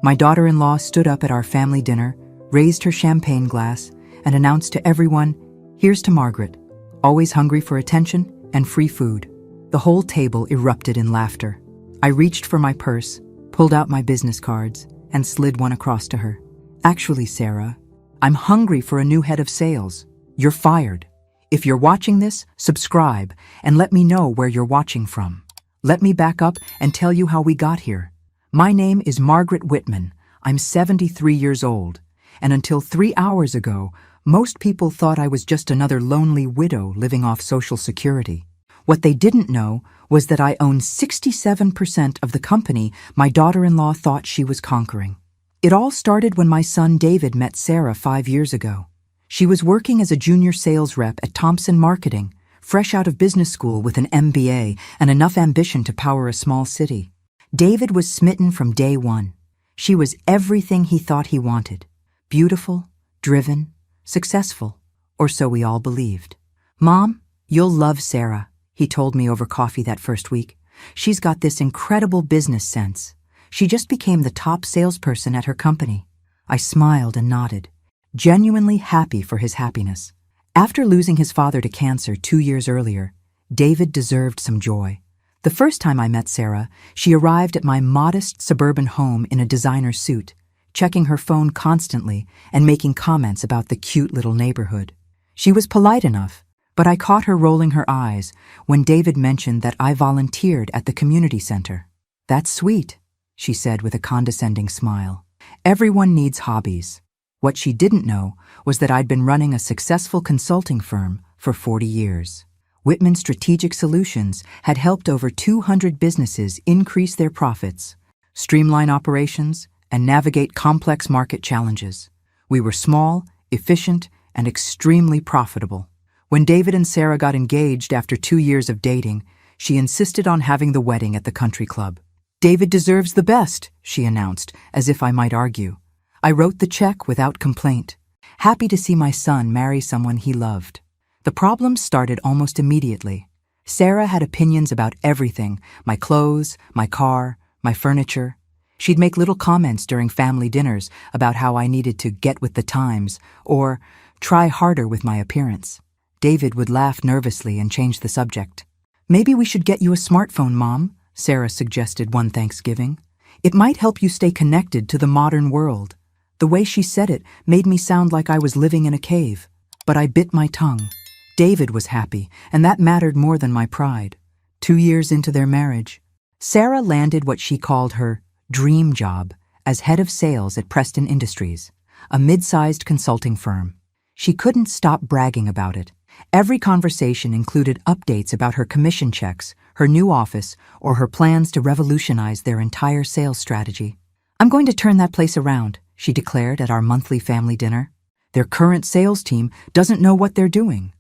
My daughter-in-law stood up at our family dinner, raised her champagne glass, and announced to everyone, "Here's to Margaret, always hungry for attention and free food." The whole table erupted in laughter. I reached for my purse, pulled out my business cards, and slid one across to her. "Actually, Sarah, I'm hungry for a new head of sales. You're fired. If you're watching this, subscribe and let me know where you're watching from. Let me back up and tell you how we got here. My name is Margaret Whitman. I'm 73 years old, and until 3 hours ago, most people thought I was just another lonely widow living off Social Security. What they didn't know was that I own 67% of the company my daughter-in-law thought she was conquering. It all started when my son David met Sarah 5 years ago. She was working as a junior sales rep at Thompson Marketing, fresh out of business school with an MBA and enough ambition to power a small city. David was smitten from day one. She was everything he thought he wanted. Beautiful, driven, successful, or so we all believed. "Mom, you'll love Sarah," he told me over coffee that first week. "She's got this incredible business sense. She just became the top salesperson at her company." I smiled and nodded, genuinely happy for his happiness. After losing his father to cancer 2 years earlier, David deserved some joy. The first time I met Sarah, she arrived at my modest suburban home in a designer suit, checking her phone constantly and making comments about the cute little neighborhood. She was polite enough, but I caught her rolling her eyes when David mentioned that I volunteered at the community center. "That's sweet," she said with a condescending smile. "Everyone needs hobbies." What she didn't know was that I'd been running a successful consulting firm for 40 years. Whitman Strategic Solutions had helped over 200 businesses increase their profits, streamline operations, and navigate complex market challenges. We were small, efficient, and extremely profitable. When David and Sarah got engaged after 2 years of dating, she insisted on having the wedding at the country club. "David deserves the best," she announced, as if I might argue. I wrote the check without complaint, happy to see my son marry someone he loved. The problems started almost immediately. Sarah had opinions about everything: my clothes, my car, my furniture. She'd make little comments during family dinners about how I needed to get with the times or try harder with my appearance. David would laugh nervously and change the subject. "Maybe we should get you a smartphone, Mom," Sarah suggested one Thanksgiving. "It might help you stay connected to the modern world." The way she said it made me sound like I was living in a cave, but I bit my tongue. David was happy, and that mattered more than my pride. 2 years into their marriage, Sarah landed what she called her dream job as head of sales at Preston Industries, a mid-sized consulting firm. She couldn't stop bragging about it. Every conversation included updates about her commission checks, her new office, or her plans to revolutionize their entire sales strategy. "I'm going to turn that place around," she declared at our monthly family dinner. "Their current sales team doesn't know what they're doing.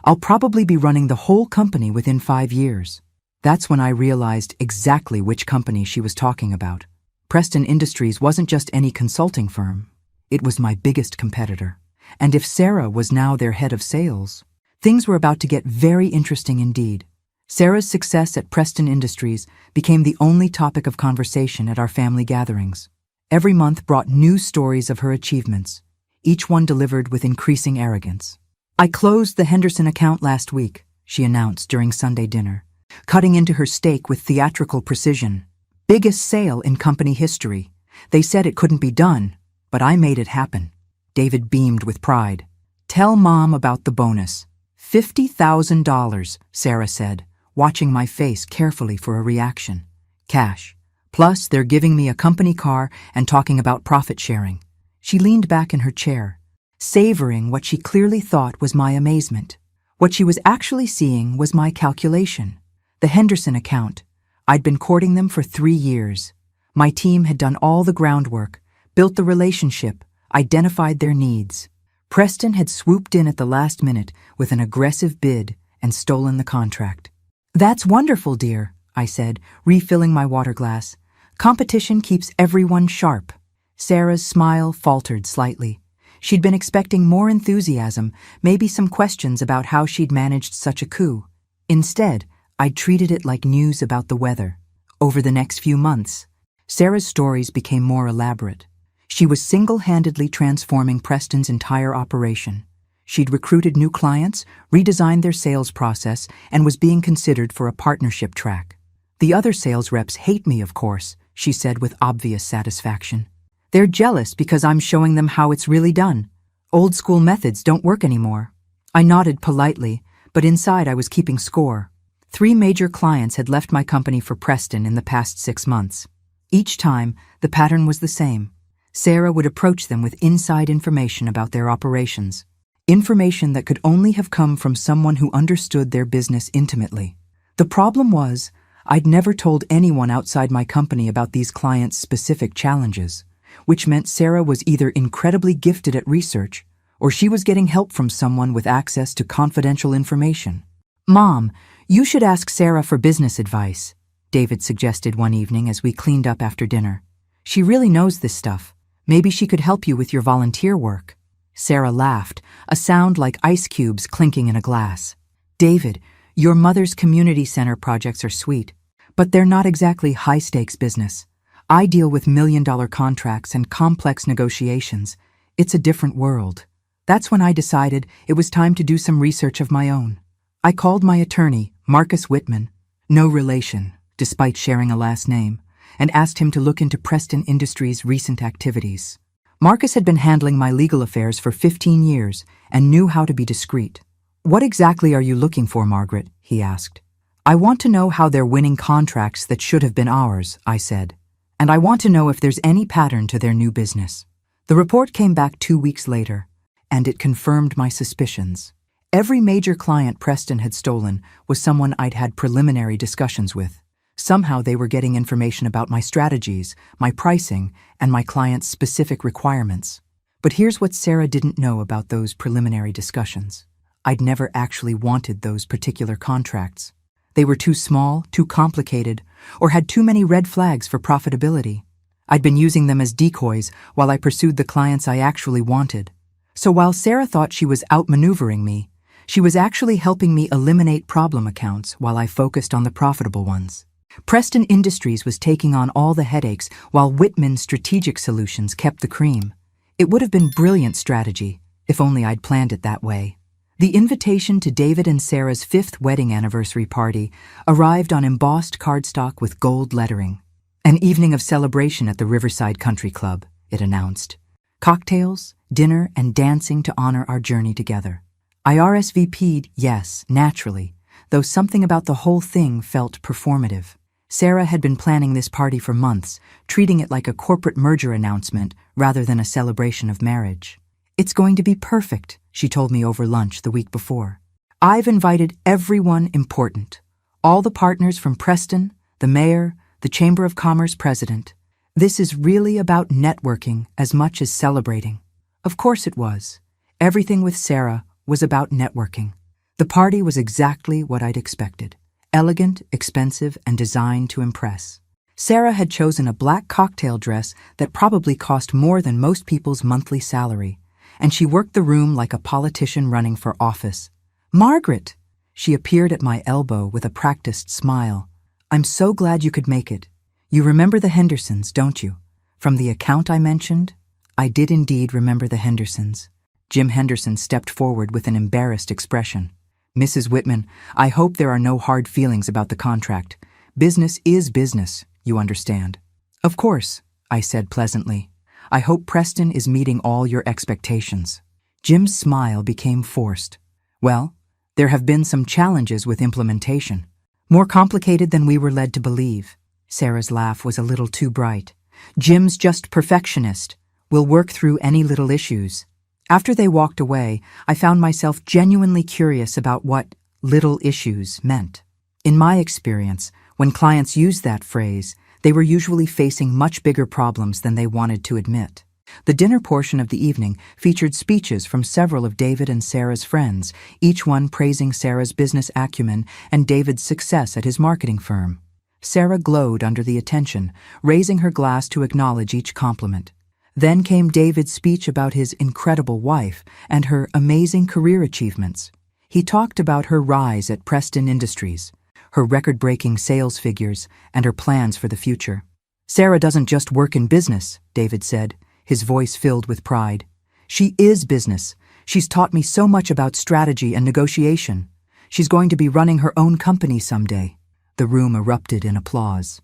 I'll probably be running the whole company within 5 years. That's when I realized exactly which company she was talking about. Preston Industries wasn't just any consulting firm. It was my biggest competitor. And if Sarah was now their head of sales, things were about to get very interesting indeed. Sarah's success at Preston Industries became the only topic of conversation at our family gatherings. Every month brought new stories of her achievements, each one delivered with increasing arrogance. "I closed the Henderson account last week," she announced during Sunday dinner, cutting into her steak with theatrical precision. "Biggest sale in company history. They said it couldn't be done, but I made it happen." David beamed with pride. "Tell Mom about the bonus." $50,000, Sarah said, watching my face carefully for a reaction. "Cash. Plus, they're giving me a company car and talking about profit sharing." She leaned back in her chair, savoring what she clearly thought was my amazement. What she was actually seeing was my calculation. The Henderson account. I'd been courting them for 3 years. My team had done all the groundwork, built the relationship, identified their needs. Preston had swooped in at the last minute with an aggressive bid and stolen the contract. "That's wonderful, dear," I said, refilling my water glass. "Competition keeps everyone sharp." Sarah's smile faltered slightly. She'd been expecting more enthusiasm, maybe some questions about how she'd managed such a coup. Instead, I'd treated it like news about the weather. Over the next few months, Sarah's stories became more elaborate. She was single-handedly transforming Preston's entire operation. She'd recruited new clients, redesigned their sales process, and was being considered for a partnership track. "The other sales reps hate me, of course," she said with obvious satisfaction. "They're jealous because I'm showing them how it's really done. Old-school methods don't work anymore." I nodded politely, but inside I was keeping score. 3 major clients had left my company for Preston in the past 6 months. Each time, the pattern was the same. Sarah would approach them with inside information about their operations. Information that could only have come from someone who understood their business intimately. The problem was, I'd never told anyone outside my company about these clients' specific challenges, which meant Sarah was either incredibly gifted at research, or she was getting help from someone with access to confidential information. "Mom, you should ask Sarah for business advice," David suggested one evening as we cleaned up after dinner. "She really knows this stuff. Maybe she could help you with your volunteer work." Sarah laughed, a sound like ice cubes clinking in a glass. "David, your mother's community center projects are sweet, but they're not exactly high-stakes business. I deal with million-dollar contracts and complex negotiations. It's a different world." That's when I decided it was time to do some research of my own. I called my attorney, Marcus Whitman, no relation, despite sharing a last name, and asked him to look into Preston Industries' recent activities. Marcus had been handling my legal affairs for 15 years and knew how to be discreet. "What exactly are you looking for, Margaret?" he asked. "I want to know how they're winning contracts that should have been ours," I said. "And I want to know if there's any pattern to their new business." The report came back 2 weeks later, and it confirmed my suspicions. Every major client Preston had stolen was someone I'd had preliminary discussions with. Somehow they were getting information about my strategies, my pricing, and my clients' specific requirements. But here's what Sarah didn't know about those preliminary discussions. I'd never actually wanted those particular contracts. They were too small, too complicated, or had too many red flags for profitability. I'd been using them as decoys while I pursued the clients I actually wanted. So while Sarah thought she was outmaneuvering me, she was actually helping me eliminate problem accounts while I focused on the profitable ones. Preston Industries was taking on all the headaches while Whitman's strategic solutions kept the cream. It would have been brilliant strategy, if only I'd planned it that way. The invitation to David and Sarah's 5th wedding anniversary party arrived on embossed cardstock with gold lettering. "An evening of celebration at the Riverside Country Club," it announced. "Cocktails, dinner, and dancing to honor our journey together." I RSVP'd, yes, naturally, though something about the whole thing felt performative. Sarah had been planning this party for months, treating it like a corporate merger announcement rather than a celebration of marriage. "It's going to be perfect," she told me over lunch the week before. "I've invited everyone important. All the partners from Preston, the mayor, the Chamber of Commerce president. This is really about networking as much as celebrating." Of course it was. Everything with Sarah was about networking. The party was exactly what I'd expected. Elegant, expensive, and designed to impress. Sarah had chosen a black cocktail dress that probably cost more than most people's monthly salary, and she worked the room like a politician running for office. "Margaret!" She appeared at my elbow with a practiced smile. "I'm so glad you could make it. You remember the Hendersons, don't you? From the account I mentioned?" I did indeed remember the Hendersons. Jim Henderson stepped forward with an embarrassed expression. "Mrs. Whitman, I hope there are no hard feelings about the contract. Business is business, you understand." "Of course," I said pleasantly. "I hope Preston is meeting all your expectations." Jim's smile became forced. "Well, there have been some challenges with implementation. More complicated than we were led to believe." Sarah's laugh was a little too bright. "Jim's just perfectionist. We'll work through any little issues." After they walked away, I found myself genuinely curious about what little issues meant. In my experience, when clients used that phrase, they were usually facing much bigger problems than they wanted to admit. The dinner portion of the evening featured speeches from several of David and Sarah's friends, each one praising Sarah's business acumen and David's success at his marketing firm. Sarah glowed under the attention, raising her glass to acknowledge each compliment. Then came David's speech about his incredible wife and her amazing career achievements. He talked about her rise at Preston Industries, her record-breaking sales figures, and her plans for the future. Sarah doesn't just work in business, David said, his voice filled with pride. She is business. She's taught me so much about strategy and negotiation. She's going to be running her own company someday. The room erupted in applause.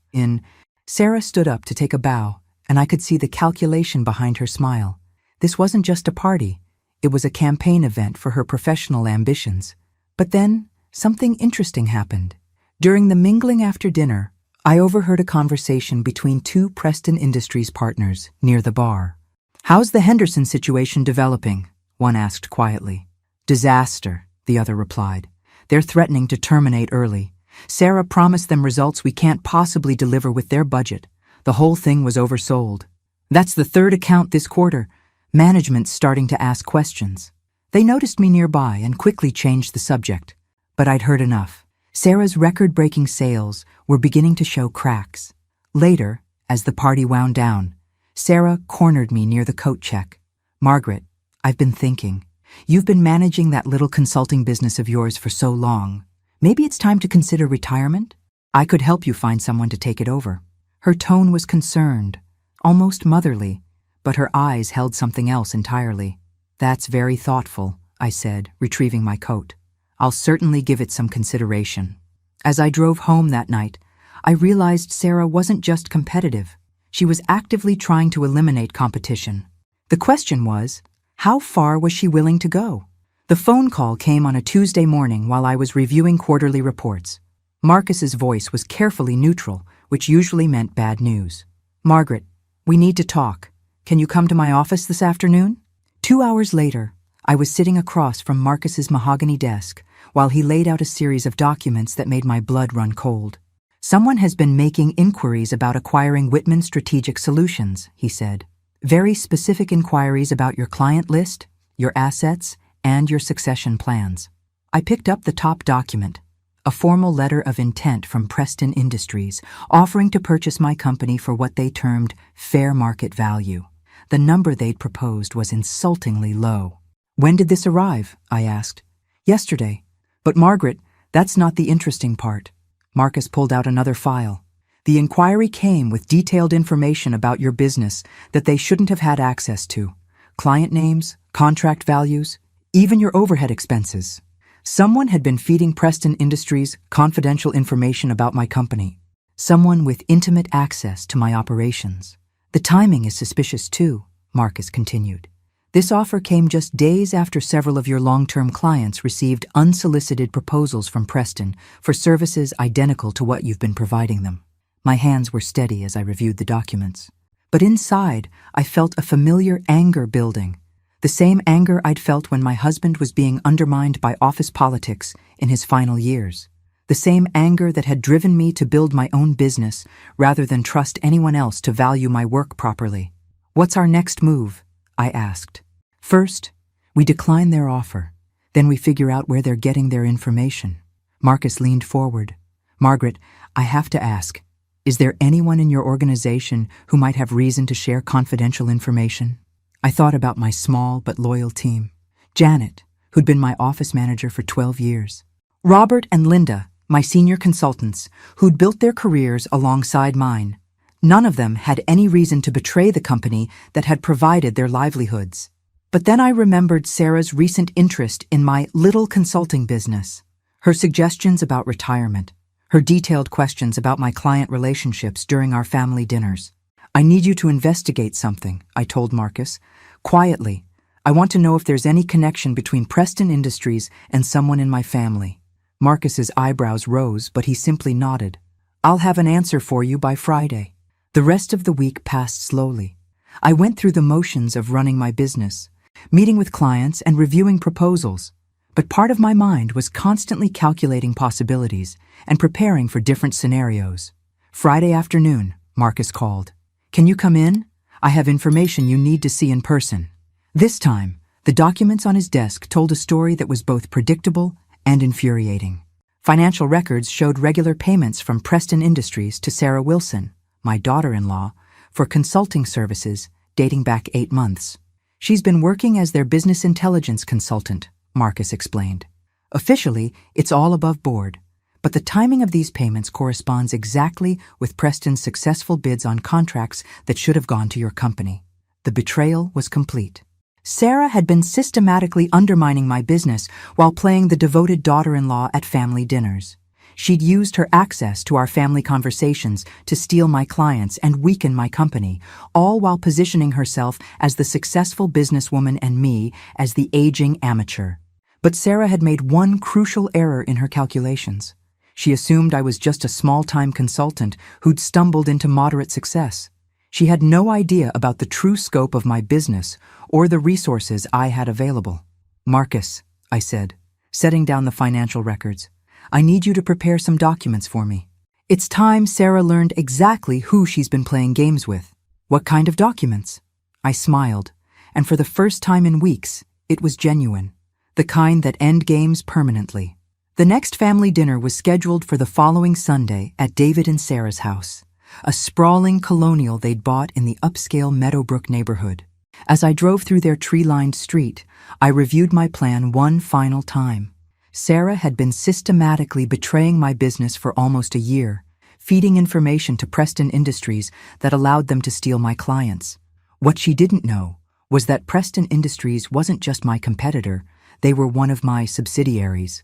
Sarah stood up to take a bow, and I could see the calculation behind her smile. This wasn't just a party. It was a campaign event for her professional ambitions. But then, something interesting happened. During the mingling after dinner, I overheard a conversation between two Preston Industries partners near the bar. "How's the Henderson situation developing?" one asked quietly. "Disaster," the other replied. "They're threatening to terminate early. Sarah promised them results we can't possibly deliver with their budget. The whole thing was oversold. That's the third account this quarter. Management's starting to ask questions." They noticed me nearby and quickly changed the subject. But I'd heard enough. Sarah's record-breaking sales were beginning to show cracks. Later, as the party wound down, Sarah cornered me near the coat check. "Margaret, I've been thinking. You've been managing that little consulting business of yours for so long. Maybe it's time to consider retirement? I could help you find someone to take it over." Her tone was concerned, almost motherly, but her eyes held something else entirely. "That's very thoughtful," I said, retrieving my coat. "I'll certainly give it some consideration." As I drove home that night, I realized Sarah wasn't just competitive. She was actively trying to eliminate competition. The question was, how far was she willing to go? The phone call came on a Tuesday morning while I was reviewing quarterly reports. Marcus's voice was carefully neutral, which usually meant bad news. "Margaret, we need to talk. Can you come to my office this afternoon?" 2 hours later, I was sitting across from Marcus's mahogany desk while he laid out a series of documents that made my blood run cold. "Someone has been making inquiries about acquiring Whitman Strategic Solutions," he said. "Very specific inquiries about your client list, your assets, and your succession plans." I picked up the top document, a formal letter of intent from Preston Industries, offering to purchase my company for what they termed fair market value. The number they'd proposed was insultingly low. "When did this arrive?" I asked. "Yesterday. But Margaret, that's not the interesting part." Marcus pulled out another file. "The inquiry came with detailed information about your business that they shouldn't have had access to. Client names, contract values, even your overhead expenses. Someone had been feeding Preston Industries confidential information about my company. Someone with intimate access to my operations. The timing is suspicious too," Marcus continued. "This offer came just days after several of your long-term clients received unsolicited proposals from Preston for services identical to what you've been providing them." My hands were steady as I reviewed the documents. But inside, I felt a familiar anger building. The same anger I'd felt when my husband was being undermined by office politics in his final years. The same anger that had driven me to build my own business rather than trust anyone else to value my work properly. "What's our next move?" I asked. "First, we decline their offer. Then we figure out where they're getting their information." Marcus leaned forward. "Margaret, I have to ask, is there anyone in your organization who might have reason to share confidential information?" I thought about my small but loyal team. Janet, who'd been my office manager for 12 years. Robert and Linda, my senior consultants, who'd built their careers alongside mine. None of them had any reason to betray the company that had provided their livelihoods. But then I remembered Sarah's recent interest in my little consulting business, her suggestions about retirement, her detailed questions about my client relationships during our family dinners. "I need you to investigate something," I told Marcus. "Quietly. I want to know if there's any connection between Preston Industries and someone in my family." Marcus's eyebrows rose, but he simply nodded. "I'll have an answer for you by Friday." The rest of the week passed slowly. I went through the motions of running my business, meeting with clients and reviewing proposals, but part of my mind was constantly calculating possibilities and preparing for different scenarios. Friday afternoon, Marcus called. "Can you come in? I have information you need to see in person." This time, the documents on his desk told a story that was both predictable and infuriating. Financial records showed regular payments from Preston Industries to Sarah Wilson, my daughter-in-law, for consulting services dating back 8 months. "She's been working as their business intelligence consultant," Marcus explained. "Officially, it's all above board, But the timing of these payments corresponds exactly with Preston's successful bids on contracts that should have gone to your company. The betrayal was complete. Sarah had been systematically undermining my business while playing the devoted daughter-in-law at family dinners. She'd used her access to our family conversations to steal my clients and weaken my company, all while positioning herself as the successful businesswoman and me as the aging amateur. But Sarah had made one crucial error in her calculations. She assumed I was just a small-time consultant who'd stumbled into moderate success. She had no idea about the true scope of my business or the resources I had available. "Marcus," I said, setting down the financial records, "I need you to prepare some documents for me." It's time Sarah learned exactly who she's been playing games with. "What kind of documents?" I smiled, and for the first time in weeks, it was genuine. The kind that end games permanently. The next family dinner was scheduled for the following Sunday at David and Sarah's house, a sprawling colonial they'd bought in the upscale Meadowbrook neighborhood. As I drove through their tree-lined street, I reviewed my plan one final time. Sarah had been systematically betraying my business for almost a year, feeding information to Preston Industries that allowed them to steal my clients. What she didn't know was that Preston Industries wasn't just my competitor, they were one of my subsidiaries.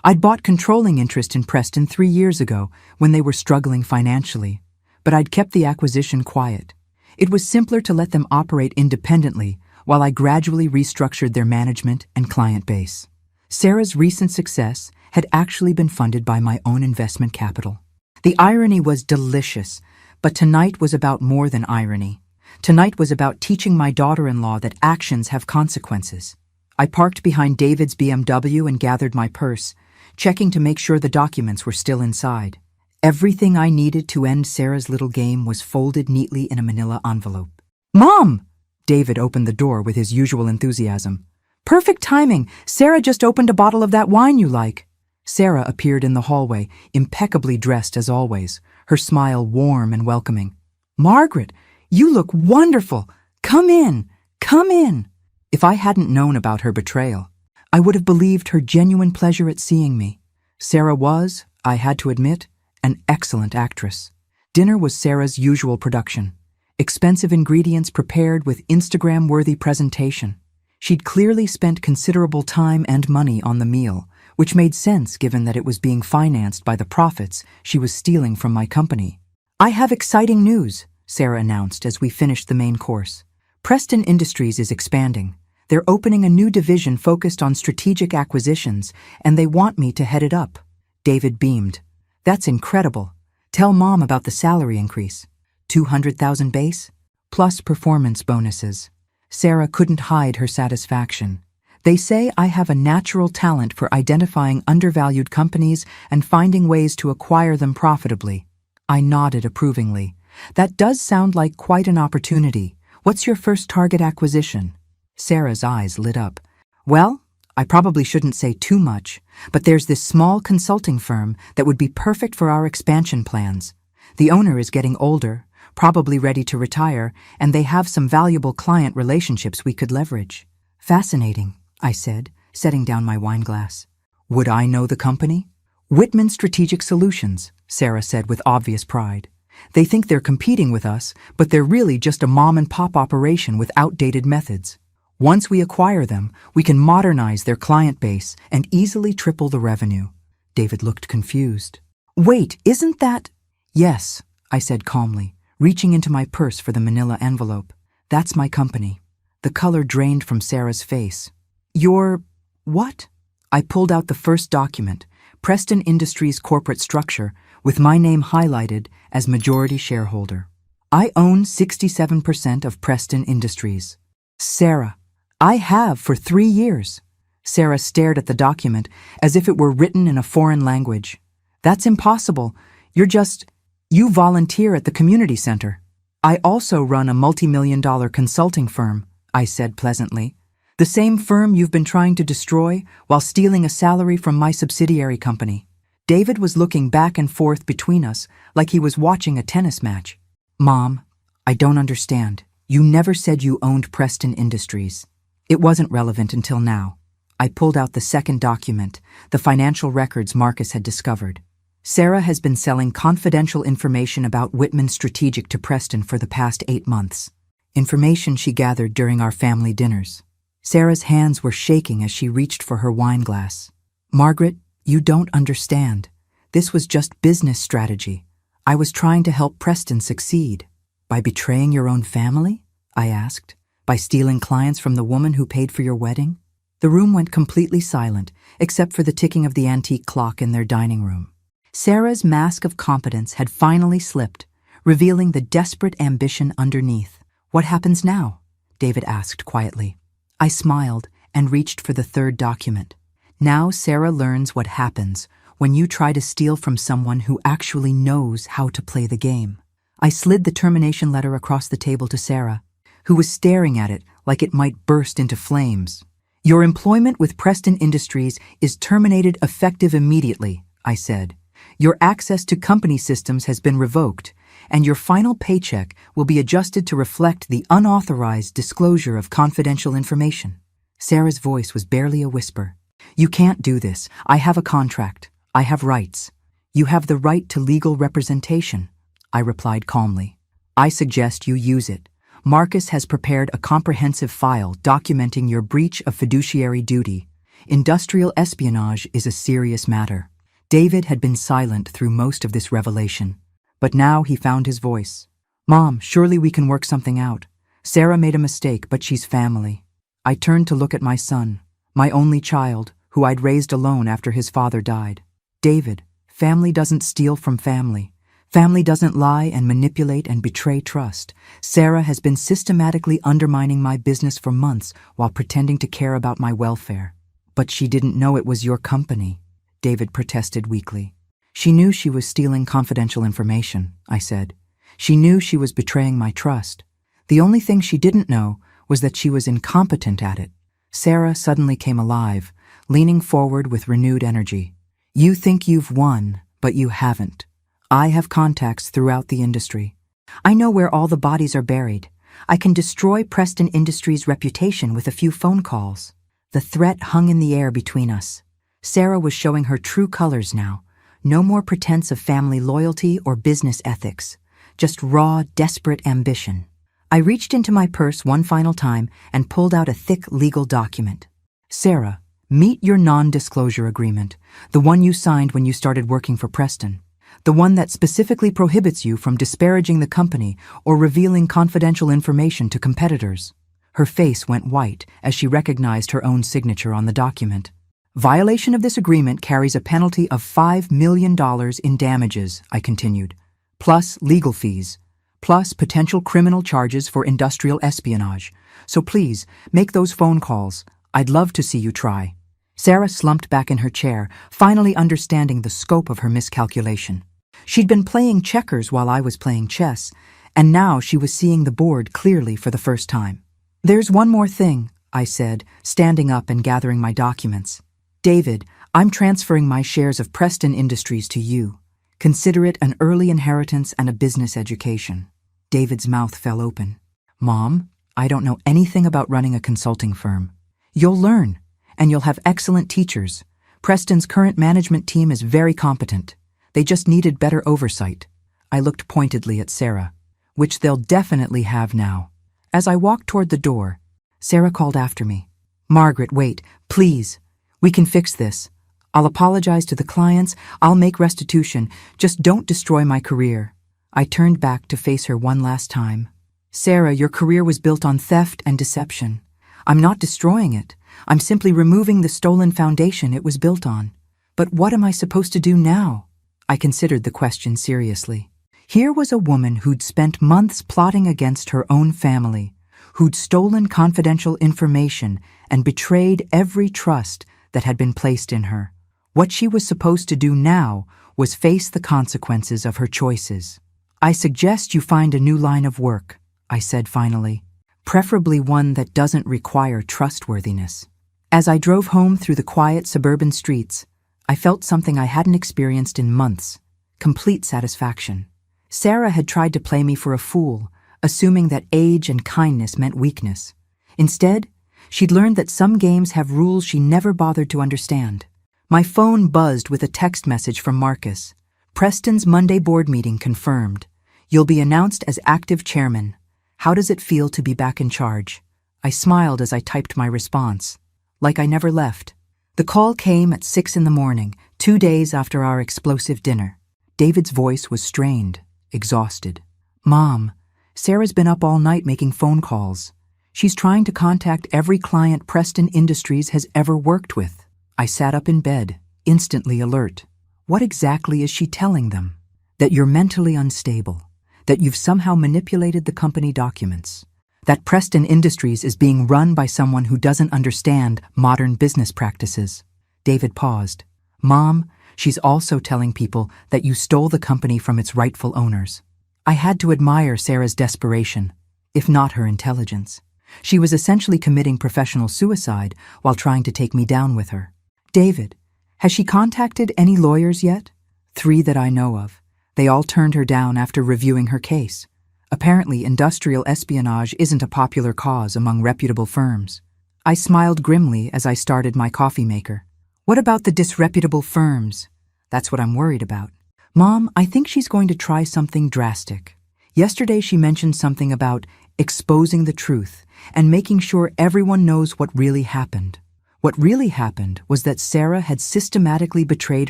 I'd bought controlling interest in Preston 3 years ago when they were struggling financially, but I'd kept the acquisition quiet. It was simpler to let them operate independently while I gradually restructured their management and client base. Sarah's recent success had actually been funded by my own investment capital. The irony was delicious, but tonight was about more than irony. Tonight was about teaching my daughter-in-law that actions have consequences. I parked behind David's BMW and gathered my purse, checking to make sure the documents were still inside. Everything I needed to end Sarah's little game was folded neatly in a manila envelope. "Mom!" David opened the door with his usual enthusiasm. "Perfect timing! Sarah just opened a bottle of that wine you like." Sarah appeared in the hallway, impeccably dressed as always, her smile warm and welcoming. "Margaret, you look wonderful! Come in! Come in!" If I hadn't known about her betrayal, I would have believed her genuine pleasure at seeing me. Sarah was, I had to admit, an excellent actress. Dinner was Sarah's usual production. Expensive ingredients prepared with Instagram-worthy presentation. She'd clearly spent considerable time and money on the meal, which made sense given that it was being financed by the profits she was stealing from my company. "I have exciting news," Sarah announced as we finished the main course. "Preston Industries is expanding. They're opening a new division focused on strategic acquisitions, and they want me to head it up." David beamed. "That's incredible. Tell Mom about the salary increase. 200,000 base, plus performance bonuses." Sarah couldn't hide her satisfaction. "They say I have a natural talent for identifying undervalued companies and finding ways to acquire them profitably." I nodded approvingly. "That does sound like quite an opportunity. What's your first target acquisition?" Sarah's eyes lit up. "Well, I probably shouldn't say too much, but there's this small consulting firm that would be perfect for our expansion plans. The owner is getting older, probably ready to retire, and they have some valuable client relationships we could leverage." "Fascinating," I said, setting down my wine glass. "Would I know the company?" "Whitman Strategic Solutions," Sarah said with obvious pride. "They think they're competing with us, but they're really just a mom-and-pop operation with outdated methods. Once we acquire them, we can modernize their client base and easily triple the revenue." David looked confused. "Wait, isn't that—" "Yes," I said calmly, reaching into my purse for the manila envelope. "That's my company." The color drained from Sarah's face. "Your— what?" I pulled out the first document, Preston Industries corporate structure, with my name highlighted as majority shareholder. "I own 67% of Preston Industries." "Sarah, I have for 3 years." Sarah stared at the document as if it were written in a foreign language. "That's impossible. You volunteer at the community center." "I also run a multi-million-dollar consulting firm," I said pleasantly. "The same firm you've been trying to destroy while stealing a salary from my subsidiary company." David was looking back and forth between us like he was watching a tennis match. "Mom, I don't understand. You never said you owned Preston Industries." It wasn't relevant until now. I pulled out the second document, the financial records Marcus had discovered. Sarah has been selling confidential information about Whitman Strategic to Preston for the past 8 months. Information she gathered during our family dinners. Sarah's hands were shaking as she reached for her wine glass. Margaret, you don't understand. This was just business strategy. I was trying to help Preston succeed. By betraying your own family? I asked. By stealing clients from the woman who paid for your wedding? The room went completely silent, except for the ticking of the antique clock in their dining room. Sarah's mask of competence had finally slipped, revealing the desperate ambition underneath. What happens now? David asked quietly. I smiled and reached for the third document. Now Sarah learns what happens when you try to steal from someone who actually knows how to play the game. I slid the termination letter across the table to Sarah, who was staring at it like it might burst into flames. Your employment with Preston Industries is terminated effective immediately, I said. Your access to company systems has been revoked, and your final paycheck will be adjusted to reflect the unauthorized disclosure of confidential information. Sarah's voice was barely a whisper. You can't do this. I have a contract. I have rights. You have the right to legal representation, I replied calmly. I suggest you use it. Marcus has prepared a comprehensive file documenting your breach of fiduciary duty. Industrial espionage is a serious matter. David had been silent through most of this revelation, but now he found his voice. Mom, surely we can work something out. Sarah made a mistake, but she's family. I turned to look at my son, my only child, who I'd raised alone after his father died. David, family doesn't steal from family. Family doesn't lie and manipulate and betray trust. Sarah has been systematically undermining my business for months while pretending to care about my welfare. But she didn't know it was your company, David protested weakly. She knew she was stealing confidential information, I said. She knew she was betraying my trust. The only thing she didn't know was that she was incompetent at it. Sarah suddenly came alive, leaning forward with renewed energy. You think you've won, but you haven't. I have contacts throughout the industry. I know where all the bodies are buried. I can destroy Preston Industries' reputation with a few phone calls. The threat hung in the air between us. Sarah was showing her true colors now. No more pretense of family loyalty or business ethics. Just raw, desperate ambition. I reached into my purse one final time and pulled out a thick legal document. Sarah, meet your non-disclosure agreement, the one you signed when you started working for Preston. The one that specifically prohibits you from disparaging the company or revealing confidential information to competitors. Her face went white as she recognized her own signature on the document. Violation of this agreement carries a penalty of $5 million in damages, I continued, plus legal fees, plus potential criminal charges for industrial espionage. So please, make those phone calls. I'd love to see you try. Sarah slumped back in her chair, finally understanding the scope of her miscalculation. She'd been playing checkers while I was playing chess, and now she was seeing the board clearly for the first time. There's one more thing, I said, standing up and gathering my documents. David, I'm transferring my shares of Preston Industries to you. Consider it an early inheritance and a business education. David's mouth fell open. Mom, I don't know anything about running a consulting firm. You'll learn, and you'll have excellent teachers. Preston's current management team is very competent. They just needed better oversight. I looked pointedly at Sarah, which they'll definitely have now. As I walked toward the door, Sarah called after me. Margaret, wait, please. We can fix this. I'll apologize to the clients. I'll make restitution. Just don't destroy my career. I turned back to face her one last time. Sarah, your career was built on theft and deception. I'm not destroying it. I'm simply removing the stolen foundation it was built on. But what am I supposed to do now? I considered the question seriously. Here was a woman who'd spent months plotting against her own family, who'd stolen confidential information and betrayed every trust that had been placed in her. What she was supposed to do now was face the consequences of her choices. I suggest you find a new line of work, I said finally, preferably one that doesn't require trustworthiness. As I drove home through the quiet suburban streets, I felt something I hadn't experienced in months, complete satisfaction. Sarah had tried to play me for a fool, assuming that age and kindness meant weakness. Instead, she'd learned that some games have rules she never bothered to understand. My phone buzzed with a text message from Marcus. Preston's Monday board meeting confirmed. You'll be announced as active chairman. How does it feel to be back in charge? I smiled as I typed my response. Like I never left. The call came at 6 in the morning, 2 days after our explosive dinner. David's voice was strained, exhausted. Mom, Sarah's been up all night making phone calls. She's trying to contact every client Preston Industries has ever worked with. I sat up in bed, instantly alert. What exactly is she telling them? That you're mentally unstable. That you've somehow manipulated the company documents. That Preston Industries is being run by someone who doesn't understand modern business practices. David paused. Mom, she's also telling people that you stole the company from its rightful owners. I had to admire Sarah's desperation, if not her intelligence. She was essentially committing professional suicide while trying to take me down with her. David, has she contacted any lawyers yet? 3 that I know of. They all turned her down after reviewing her case. Apparently, industrial espionage isn't a popular cause among reputable firms. I smiled grimly as I started my coffee maker. What about the disreputable firms? That's what I'm worried about. Mom, I think she's going to try something drastic. Yesterday she mentioned something about exposing the truth and making sure everyone knows what really happened. What really happened was that Sarah had systematically betrayed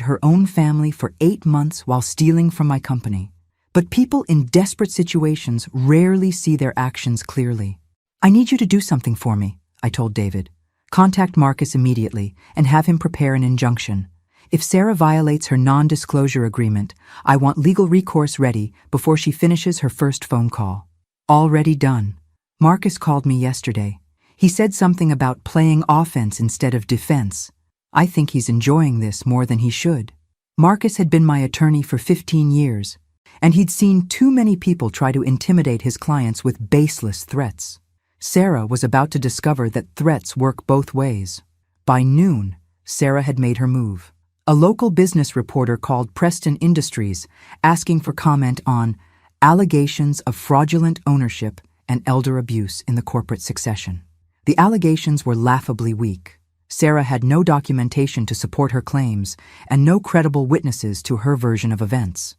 her own family for 8 months while stealing from my company. But people in desperate situations rarely see their actions clearly. I need you to do something for me, I told David. Contact Marcus immediately and have him prepare an injunction. If Sarah violates her non-disclosure agreement, I want legal recourse ready before she finishes her first phone call. Already done. Marcus called me yesterday. He said something about playing offense instead of defense. I think he's enjoying this more than he should. Marcus had been my attorney for 15 years, and he'd seen too many people try to intimidate his clients with baseless threats. Sarah was about to discover that threats work both ways. By noon, Sarah had made her move. A local business reporter called Preston Industries, asking for comment on allegations of fraudulent ownership and elder abuse in the corporate succession. The allegations were laughably weak. Sarah had no documentation to support her claims and no credible witnesses to her version of events.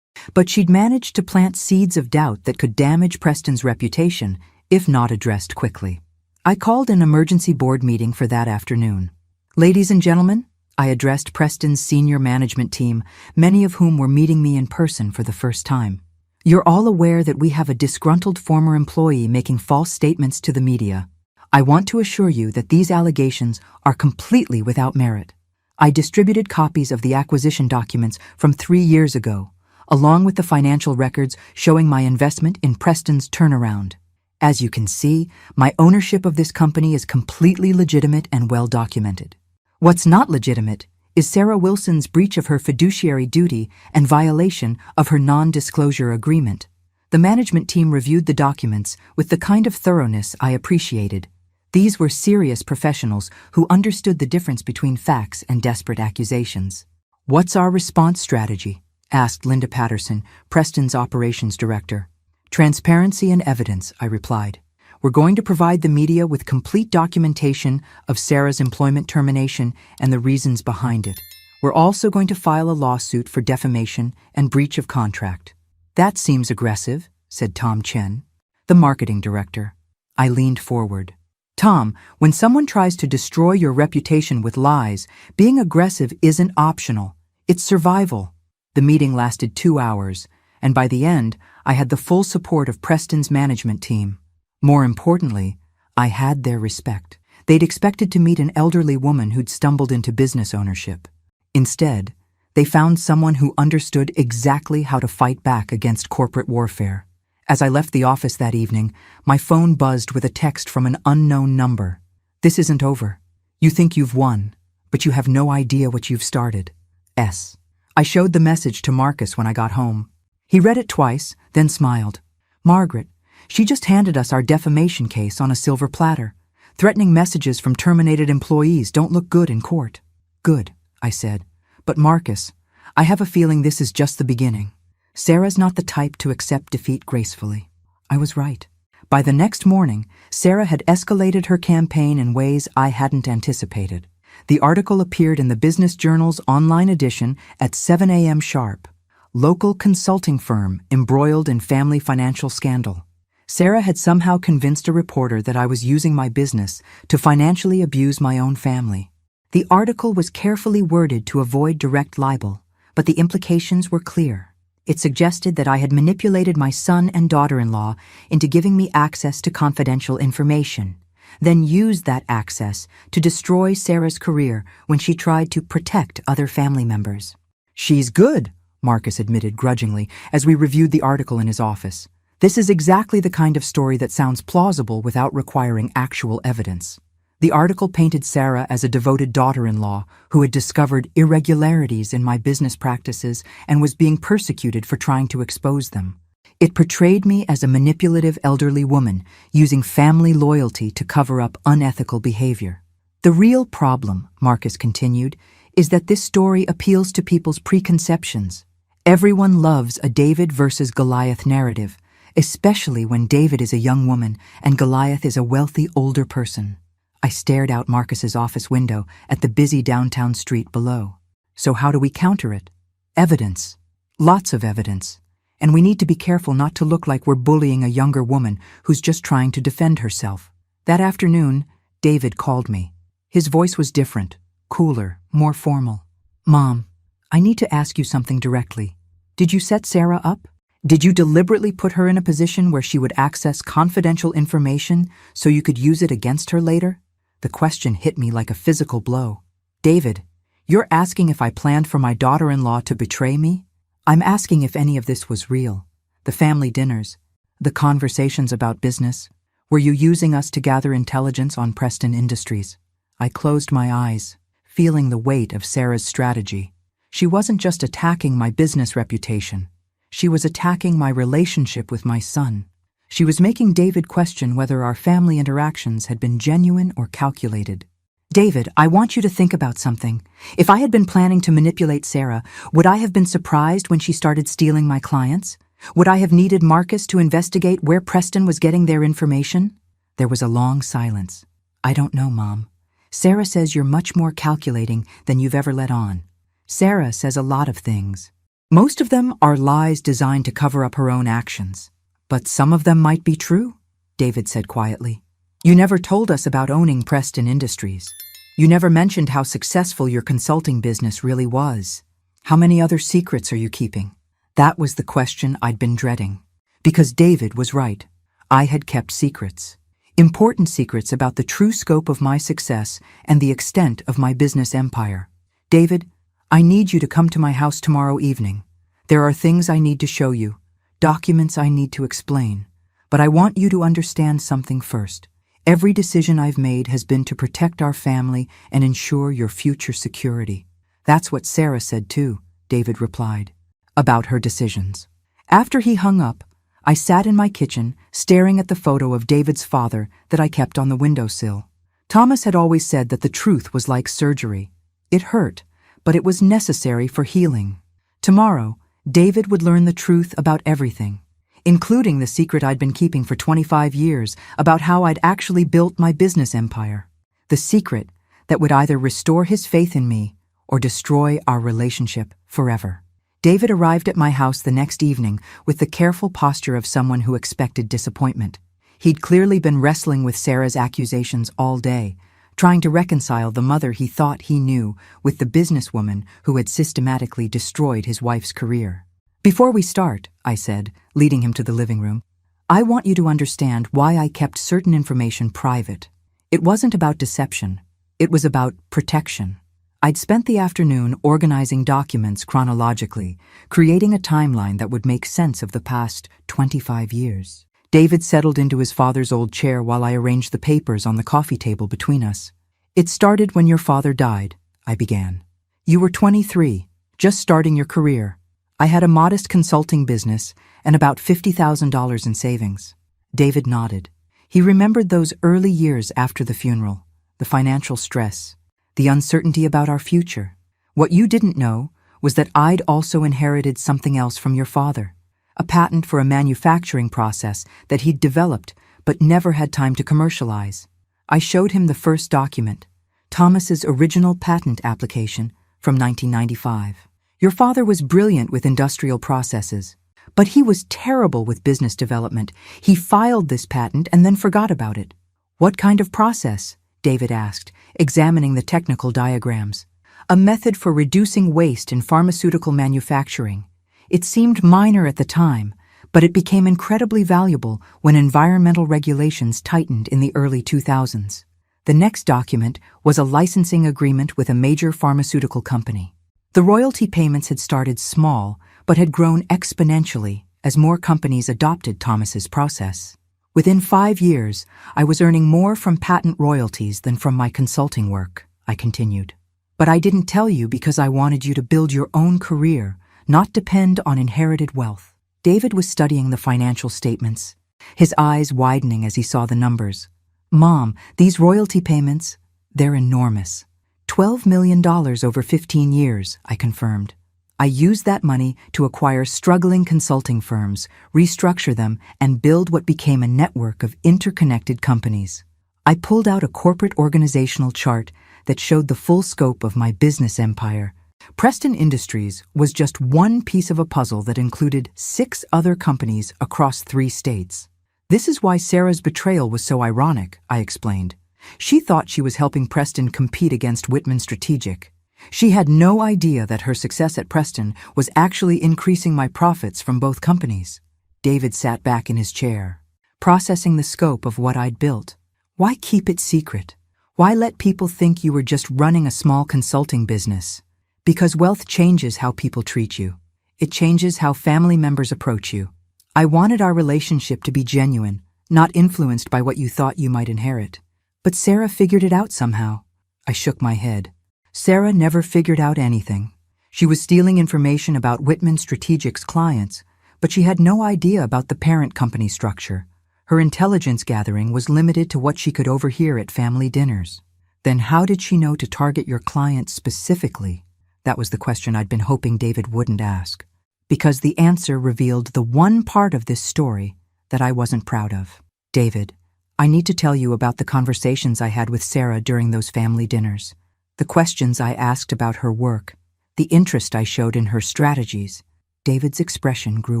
But she'd managed to plant seeds of doubt that could damage Preston's reputation if not addressed quickly. I called an emergency board meeting for that afternoon. Ladies and gentlemen, I addressed Preston's senior management team, many of whom were meeting me in person for the first time. You're all aware that we have a disgruntled former employee making false statements to the media. I want to assure you that these allegations are completely without merit. I distributed copies of the acquisition documents from 3 years ago, along with the financial records showing my investment in Preston's turnaround. As you can see, my ownership of this company is completely legitimate and well documented. What's not legitimate is Sarah Wilson's breach of her fiduciary duty and violation of her non-disclosure agreement. The management team reviewed the documents with the kind of thoroughness I appreciated. These were serious professionals who understood the difference between facts and desperate accusations. What's our response strategy? Asked Linda Patterson, Preston's operations director. Transparency and evidence, I replied. We're going to provide the media with complete documentation of Sarah's employment termination and the reasons behind it. We're also going to file a lawsuit for defamation and breach of contract. That seems aggressive, said Tom Chen, the marketing director. I leaned forward. Tom, when someone tries to destroy your reputation with lies, being aggressive isn't optional. It's survival. The meeting lasted 2 hours, and by the end, I had the full support of Preston's management team. More importantly, I had their respect. They'd expected to meet an elderly woman who'd stumbled into business ownership. Instead, they found someone who understood exactly how to fight back against corporate warfare. As I left the office that evening, my phone buzzed with a text from an unknown number. This isn't over. You think you've won, but you have no idea what you've started. S. I showed the message to Marcus when I got home. He read it twice, then smiled. Margaret, she just handed us our defamation case on a silver platter. Threatening messages from terminated employees don't look good in court. Good, I said. But Marcus, I have a feeling this is just the beginning. Sarah's not the type to accept defeat gracefully. I was right. By the next morning, Sarah had escalated her campaign in ways I hadn't anticipated. The article appeared in the Business Journal's online edition at 7 a.m. sharp. local consulting firm embroiled in family financial scandal. Sarah had somehow convinced a reporter that I was using my business to financially abuse my own family. The article was carefully worded to avoid direct libel, but the implications were clear. It suggested that I had manipulated my son and daughter-in-law into giving me access to confidential information, then used that access to destroy Sarah's career when she tried to protect other family members. "She's good," Marcus admitted grudgingly as we reviewed the article in his office. "This is exactly the kind of story that sounds plausible without requiring actual evidence." The article painted Sarah as a devoted daughter-in-law who had discovered irregularities in my business practices and was being persecuted for trying to expose them. It portrayed me as a manipulative elderly woman using family loyalty to cover up unethical behavior. "The real problem," Marcus continued, "is that this story appeals to people's preconceptions. Everyone loves a David versus Goliath narrative, especially when David is a young woman and Goliath is a wealthy older person." I stared out Marcus's office window at the busy downtown street below. "So how do we counter it?" "Evidence. Lots of evidence. And we need to be careful not to look like we're bullying a younger woman who's just trying to defend herself." That afternoon, David called me. His voice was different, cooler, more formal. "Mom, I need to ask you something directly. Did you set Sarah up? Did you deliberately put her in a position where she would access confidential information so you could use it against her later?" The question hit me like a physical blow. "David, you're asking if I planned for my daughter-in-law to betray me?" "I'm asking if any of this was real. The family dinners, the conversations about business. Were you using us to gather intelligence on Preston Industries?" I closed my eyes, feeling the weight of Sarah's strategy. She wasn't just attacking my business reputation. She was attacking my relationship with my son. She was making David question whether our family interactions had been genuine or calculated. "David, I want you to think about something. If I had been planning to manipulate Sarah, would I have been surprised when she started stealing my clients? Would I have needed Marcus to investigate where Preston was getting their information?" There was a long silence. "I don't know, Mom. Sarah says you're much more calculating than you've ever let on. Sarah says a lot of things. Most of them are lies designed to cover up her own actions. But some of them might be true," David said quietly. "You never told us about owning Preston Industries. You never mentioned how successful your consulting business really was. How many other secrets are you keeping?" That was the question I'd been dreading. Because David was right. I had kept secrets. Important secrets about the true scope of my success and the extent of my business empire. "David, I need you to come to my house tomorrow evening. There are things I need to show you, documents I need to explain. But I want you to understand something first. Every decision I've made has been to protect our family and ensure your future security." "That's what Sarah said too," David replied, about her decisions. After he hung up, I sat in my kitchen, staring at the photo of David's father that I kept on the windowsill. Thomas had always said that the truth was like surgery. It hurt, but it was necessary for healing. Tomorrow, David would learn the truth about everything, including the secret I'd been keeping for 25 years about how I'd actually built my business empire. The secret that would either restore his faith in me or destroy our relationship forever. David arrived at my house the next evening with the careful posture of someone who expected disappointment. He'd clearly been wrestling with Sarah's accusations all day, trying to reconcile the mother he thought he knew with the businesswoman who had systematically destroyed his wife's career. "Before we start," I said, leading him to the living room, "I want you to understand why I kept certain information private. It wasn't about deception. It was about protection." I'd spent the afternoon organizing documents chronologically, creating a timeline that would make sense of the past 25 years. David settled into his father's old chair while I arranged the papers on the coffee table between us. "It started when your father died," I began. "You were 23, just starting your career. I had a modest consulting business and about $50,000 in savings." David nodded. He remembered those early years after the funeral, the financial stress, the uncertainty about our future. "What you didn't know was that I'd also inherited something else from your father. A patent for a manufacturing process that he'd developed but never had time to commercialize." I showed him the first document, Thomas's original patent application from 1995. Your father was brilliant with industrial processes, but he was terrible with business development. He filed this patent and then forgot about it. What kind of process? David asked, examining the technical diagrams. A method for reducing waste in pharmaceutical manufacturing. It seemed minor at the time, but it became incredibly valuable when environmental regulations tightened in the early 2000s. The next document was a licensing agreement with a major pharmaceutical company. The royalty payments had started small, but had grown exponentially as more companies adopted Thomas's process. Within 5 years, I was earning more from patent royalties than from my consulting work, I continued. But I didn't tell you because I wanted you to build your own career, not depend on inherited wealth. David was studying the financial statements, his eyes widening as he saw the numbers. Mom, these royalty payments, they're enormous. $12 million over 15 years, I confirmed. I used that money to acquire struggling consulting firms, restructure them, and build what became a network of interconnected companies. I pulled out a corporate organizational chart that showed the full scope of my business empire. Preston Industries was just one piece of a puzzle that included 6 other companies across 3 states. This is why Sarah's betrayal was so ironic, I explained. She thought she was helping Preston compete against Whitman Strategic. She had no idea that her success at Preston was actually increasing my profits from both companies. David sat back in his chair, processing the scope of what I'd built. Why keep it secret? Why let people think you were just running a small consulting business? Because wealth changes how people treat you. It changes how family members approach you. I wanted our relationship to be genuine, not influenced by what you thought you might inherit. But Sarah figured it out somehow. I shook my head. Sarah never figured out anything. She was stealing information about Whitman Strategic's clients, but she had no idea about the parent company structure. Her intelligence gathering was limited to what she could overhear at family dinners. Then how did she know to target your client specifically? That was the question I'd been hoping David wouldn't ask. Because the answer revealed the one part of this story that I wasn't proud of. David, I need to tell you about the conversations I had with Sarah during those family dinners. The questions I asked about her work, the interest I showed in her strategies. David's expression grew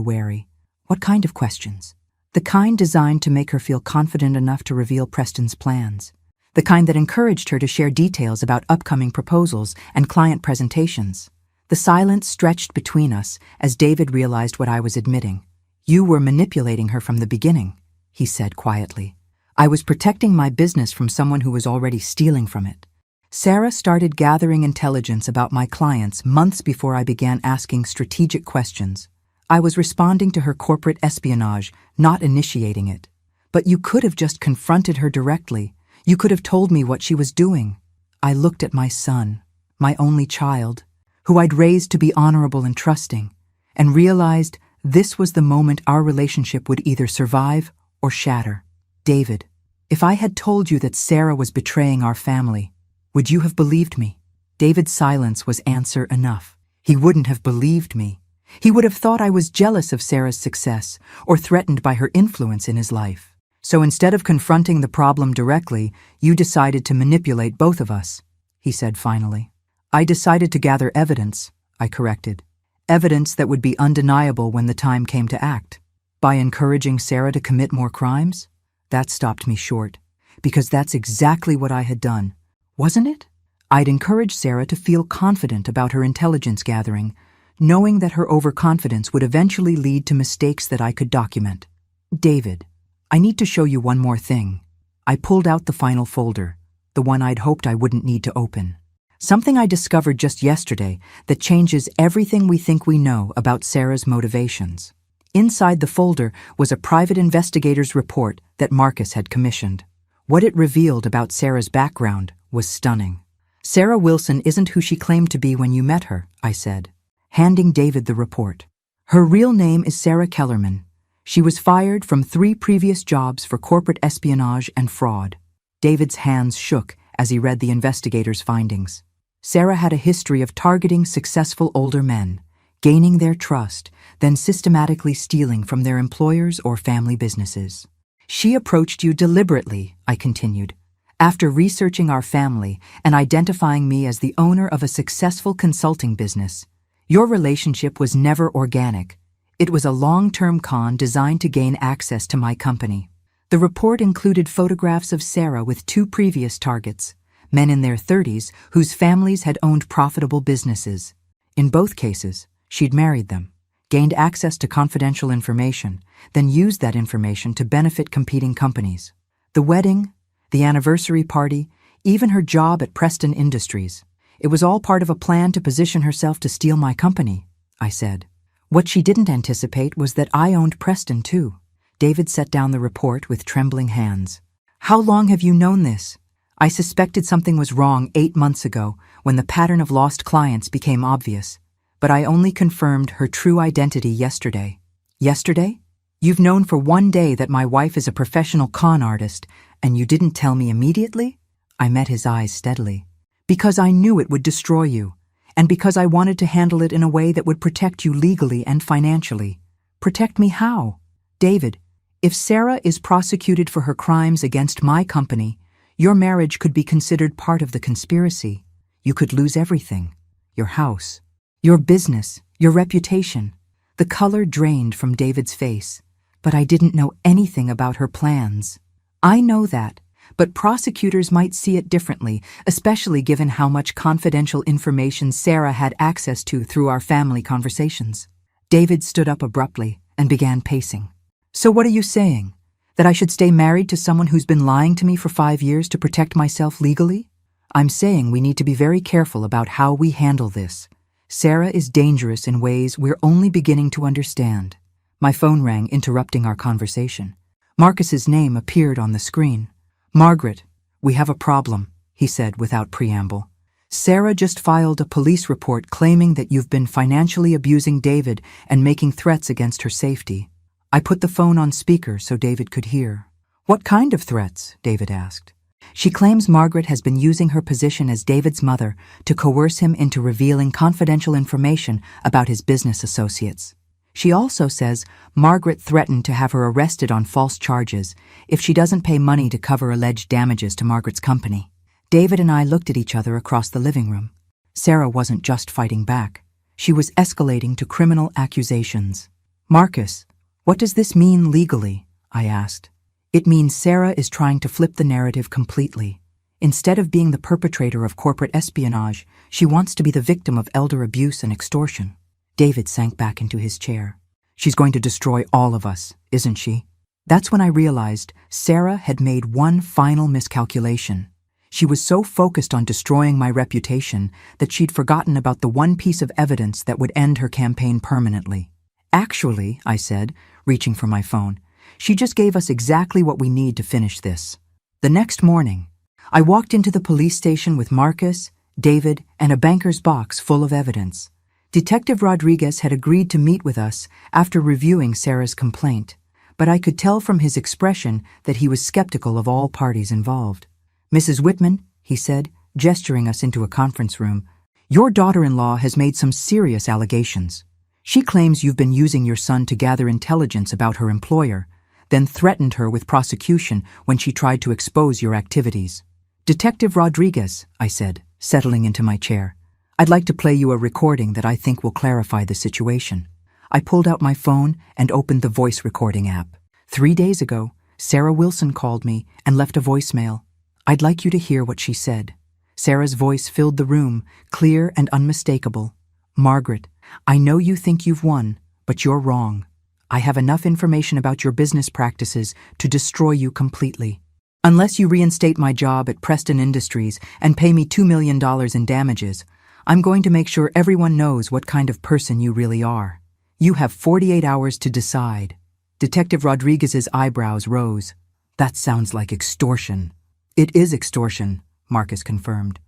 wary. What kind of questions? The kind designed to make her feel confident enough to reveal Preston's plans. The kind that encouraged her to share details about upcoming proposals and client presentations. The silence stretched between us as David realized what I was admitting. You were manipulating her from the beginning, he said quietly. I was protecting my business from someone who was already stealing from it. Sarah started gathering intelligence about my clients months before I began asking strategic questions. I was responding to her corporate espionage, not initiating it. But you could have just confronted her directly. You could have told me what she was doing. I looked at my son, my only child, who I'd raised to be honorable and trusting, and realized this was the moment our relationship would either survive or shatter. David, if I had told you that Sarah was betraying our family, would you have believed me? David's silence was answer enough. He wouldn't have believed me. He would have thought I was jealous of Sarah's success or threatened by her influence in his life. So instead of confronting the problem directly, you decided to manipulate both of us, he said finally. I decided to gather evidence, I corrected. Evidence that would be undeniable when the time came to act. By encouraging Sarah to commit more crimes? That stopped me short, because that's exactly what I had done, wasn't it? I'd encouraged Sarah to feel confident about her intelligence gathering, knowing that her overconfidence would eventually lead to mistakes that I could document. David, I need to show you one more thing. I pulled out the final folder, the one I'd hoped I wouldn't need to open. Something I discovered just yesterday that changes everything we think we know about Sarah's motivations. Inside the folder was a private investigator's report that Marcus had commissioned. What it revealed about Sarah's background was stunning. Sarah Wilson isn't who she claimed to be when you met her, I said, handing David the report. Her real name is Sarah Kellerman. She was fired from 3 previous jobs for corporate espionage and fraud. David's hands shook as he read the investigator's findings. Sarah had a history of targeting successful older men, gaining their trust, then systematically stealing from their employers or family businesses. She approached you deliberately, I continued, after researching our family and identifying me as the owner of a successful consulting business. Your relationship was never organic. It was a long-term con designed to gain access to my company. The report included photographs of Sarah with 2 previous targets, men in their 30s whose families had owned profitable businesses. In both cases, she'd married them, gained access to confidential information, then used that information to benefit competing companies. The wedding, the anniversary party, even her job at Preston Industries. It was all part of a plan to position herself to steal my company, I said. What she didn't anticipate was that I owned Preston too. David set down the report with trembling hands. How long have you known this? I suspected something was wrong 8 months ago when the pattern of lost clients became obvious, but I only confirmed her true identity yesterday. Yesterday? You've known for 1 day that my wife is a professional con artist, and you didn't tell me immediately? I met his eyes steadily. Because I knew it would destroy you, and because I wanted to handle it in a way that would protect you legally and financially. Protect me how? David, if Sarah is prosecuted for her crimes against my company, your marriage could be considered part of the conspiracy. You could lose everything. Your house, your business, your reputation. The color drained from David's face, but I didn't know anything about her plans. I know that, but prosecutors might see it differently, especially given how much confidential information Sarah had access to through our family conversations. David stood up abruptly and began pacing. So what are you saying? That I should stay married to someone who's been lying to me for 5 years to protect myself legally? I'm saying we need to be very careful about how we handle this. Sarah is dangerous in ways we're only beginning to understand. My phone rang, interrupting our conversation. Marcus's name appeared on the screen. Margaret, we have a problem, he said without preamble. Sarah just filed a police report claiming that you've been financially abusing David and making threats against her safety. I put the phone on speaker so David could hear. What kind of threats? David asked. She claims Margaret has been using her position as David's mother to coerce him into revealing confidential information about his business associates. She also says Margaret threatened to have her arrested on false charges if she doesn't pay money to cover alleged damages to Margaret's company. David and I looked at each other across the living room. Sarah wasn't just fighting back. She was escalating to criminal accusations. Marcus, what does this mean legally? I asked. It means Sarah is trying to flip the narrative completely. Instead of being the perpetrator of corporate espionage, she wants to be the victim of elder abuse and extortion. David sank back into his chair. She's going to destroy all of us, isn't she? That's when I realized Sarah had made one final miscalculation. She was so focused on destroying my reputation that she'd forgotten about the one piece of evidence that would end her campaign permanently. Actually, I said, reaching for my phone, she just gave us exactly what we need to finish this. The next morning, I walked into the police station with Marcus, David, and a banker's box full of evidence. Detective Rodriguez had agreed to meet with us after reviewing Sarah's complaint, but I could tell from his expression that he was skeptical of all parties involved. Mrs. Whitman, he said, gesturing us into a conference room, your daughter-in-law has made some serious allegations. She claims you've been using your son to gather intelligence about her employer, then threatened her with prosecution when she tried to expose your activities. Detective Rodriguez, I said, settling into my chair. I'd like to play you a recording that I think will clarify the situation. I pulled out my phone and opened the voice recording app. 3 days ago, Sarah Wilson called me and left a voicemail. I'd like you to hear what she said. Sarah's voice filled the room, clear and unmistakable. Margaret, I know you think you've won, but you're wrong. I have enough information about your business practices to destroy you completely. Unless you reinstate my job at Preston Industries and pay me $2 million in damages, I'm going to make sure everyone knows what kind of person you really are. You have 48 hours to decide. Detective Rodriguez's eyebrows rose. That sounds like extortion. It is extortion, Marcus confirmed.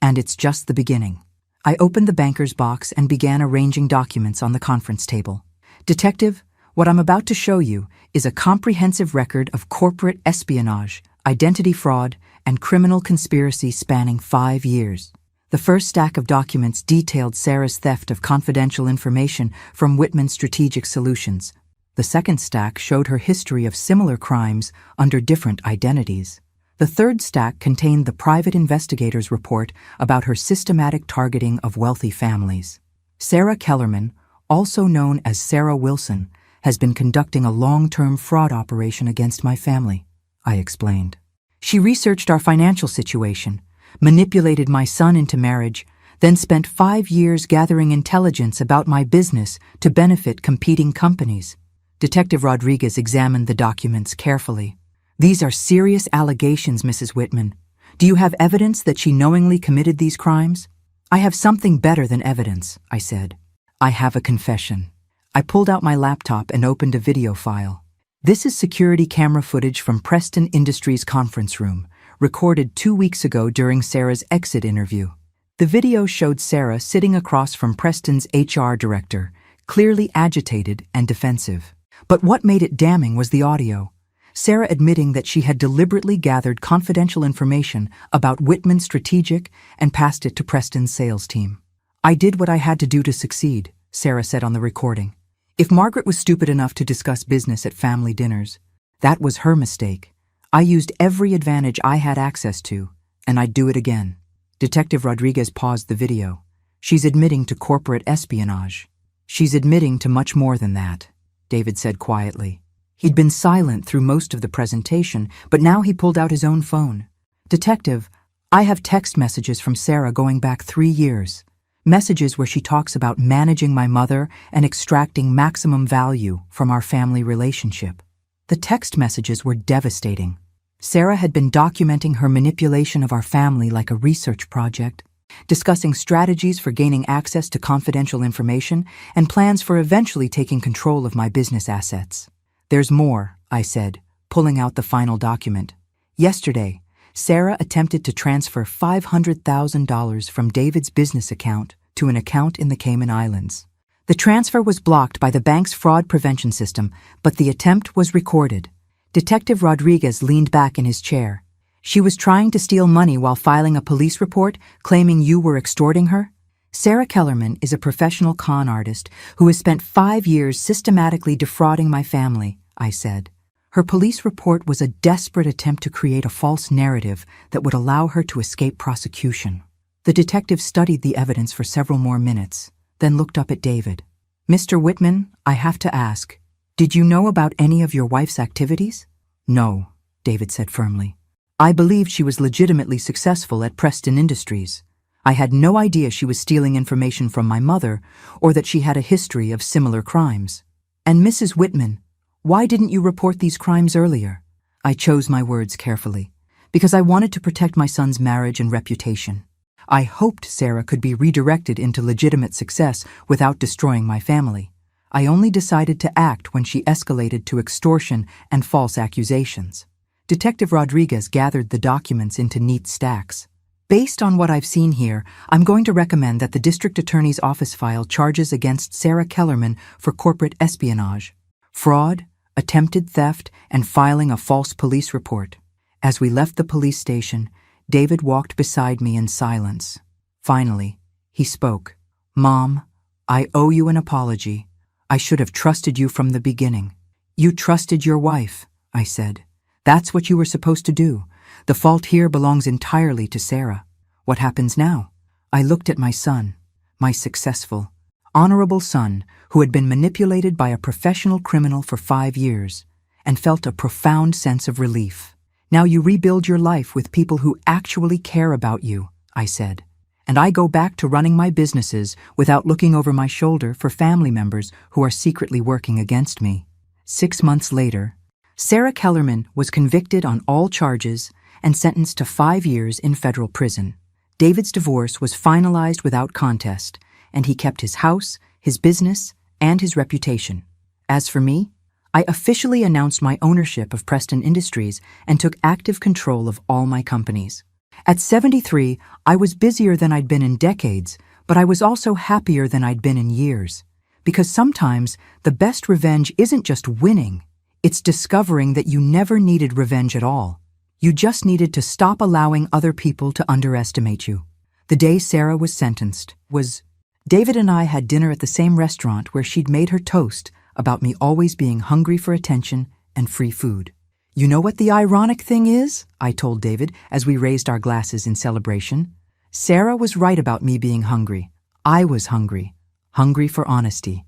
And it's just the beginning. I opened the banker's box and began arranging documents on the conference table. Detective, what I'm about to show you is a comprehensive record of corporate espionage, identity fraud, and criminal conspiracy spanning 5 years. The first stack of documents detailed Sarah's theft of confidential information from Whitman Strategic Solutions. The second stack showed her history of similar crimes under different identities. The third stack contained the private investigator's report about her systematic targeting of wealthy families. Sarah Kellerman, also known as Sarah Wilson, has been conducting a long-term fraud operation against my family, I explained. She researched our financial situation, manipulated my son into marriage, then spent 5 years gathering intelligence about my business to benefit competing companies. Detective Rodriguez examined the documents carefully. These are serious allegations, Mrs. Whitman. Do you have evidence that she knowingly committed these crimes? I have something better than evidence, I said. I have a confession. I pulled out my laptop and opened a video file. This is security camera footage from Preston Industries conference room, recorded 2 weeks ago during Sarah's exit interview. The video showed Sarah sitting across from Preston's HR director, clearly agitated and defensive. But what made it damning was the audio. Sarah admitting that she had deliberately gathered confidential information about Whitman's strategic and passed it to Preston's sales team. I did what I had to do to succeed, Sarah said on the recording. If Margaret was stupid enough to discuss business at family dinners, that was her mistake. I used every advantage I had access to, and I'd do it again. Detective Rodriguez paused the video. She's admitting to corporate espionage. She's admitting to much more than that, David said quietly. He'd been silent through most of the presentation, but now he pulled out his own phone. Detective, I have text messages from Sarah going back 3 years. Messages where she talks about managing my mother and extracting maximum value from our family relationship. The text messages were devastating. Sarah had been documenting her manipulation of our family like a research project, discussing strategies for gaining access to confidential information and plans for eventually taking control of my business assets. There's more, I said, pulling out the final document. Yesterday, Sarah attempted to transfer $500,000 from David's business account to an account in the Cayman Islands. The transfer was blocked by the bank's fraud prevention system, but the attempt was recorded. Detective Rodriguez leaned back in his chair. She was trying to steal money while filing a police report, claiming you were extorting her? Sarah Kellerman is a professional con artist who has spent 5 years systematically defrauding my family, I said. Her police report was a desperate attempt to create a false narrative that would allow her to escape prosecution. The detective studied the evidence for several more minutes, then looked up at David. Mr. Whitman, I have to ask, did you know about any of your wife's activities? No, David said firmly. I believed she was legitimately successful at Preston Industries. I had no idea she was stealing information from my mother or that she had a history of similar crimes. And Mrs. Whitman, why didn't you report these crimes earlier? I chose my words carefully, because I wanted to protect my son's marriage and reputation. I hoped Sarah could be redirected into legitimate success without destroying my family. I only decided to act when she escalated to extortion and false accusations. Detective Rodriguez gathered the documents into neat stacks. Based on what I've seen here, I'm going to recommend that the district attorney's office file charges against Sarah Kellerman for corporate espionage, fraud, attempted theft, and filing a false police report. As we left the police station, David walked beside me in silence. Finally, he spoke. Mom, I owe you an apology. I should have trusted you from the beginning. You trusted your wife, I said. That's what you were supposed to do. The fault here belongs entirely to Sarah. What happens now? I looked at my son, my successful, honorable son who had been manipulated by a professional criminal for 5 years, and felt a profound sense of relief. Now you rebuild your life with people who actually care about you, I said. And I go back to running my businesses without looking over my shoulder for family members who are secretly working against me. 6 months later, Sarah Kellerman was convicted on all charges and sentenced to 5 years in federal prison. David's divorce was finalized without contest, and he kept his house, his business, and his reputation. As for me, I officially announced my ownership of Preston Industries and took active control of all my companies. At 73, I was busier than I'd been in decades, but I was also happier than I'd been in years. Because sometimes the best revenge isn't just winning, it's discovering that you never needed revenge at all. You just needed to stop allowing other people to underestimate you. The day Sarah was sentenced was David and I had dinner at the same restaurant where she'd made her toast about me always being hungry for attention and free food. You know what the ironic thing is? I told David as we raised our glasses in celebration. Sarah was right about me being hungry. I was hungry. hungry for honesty.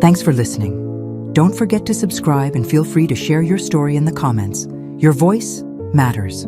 Thanks for listening. Don't forget to subscribe and feel free to share your story in the comments. Your voice matters.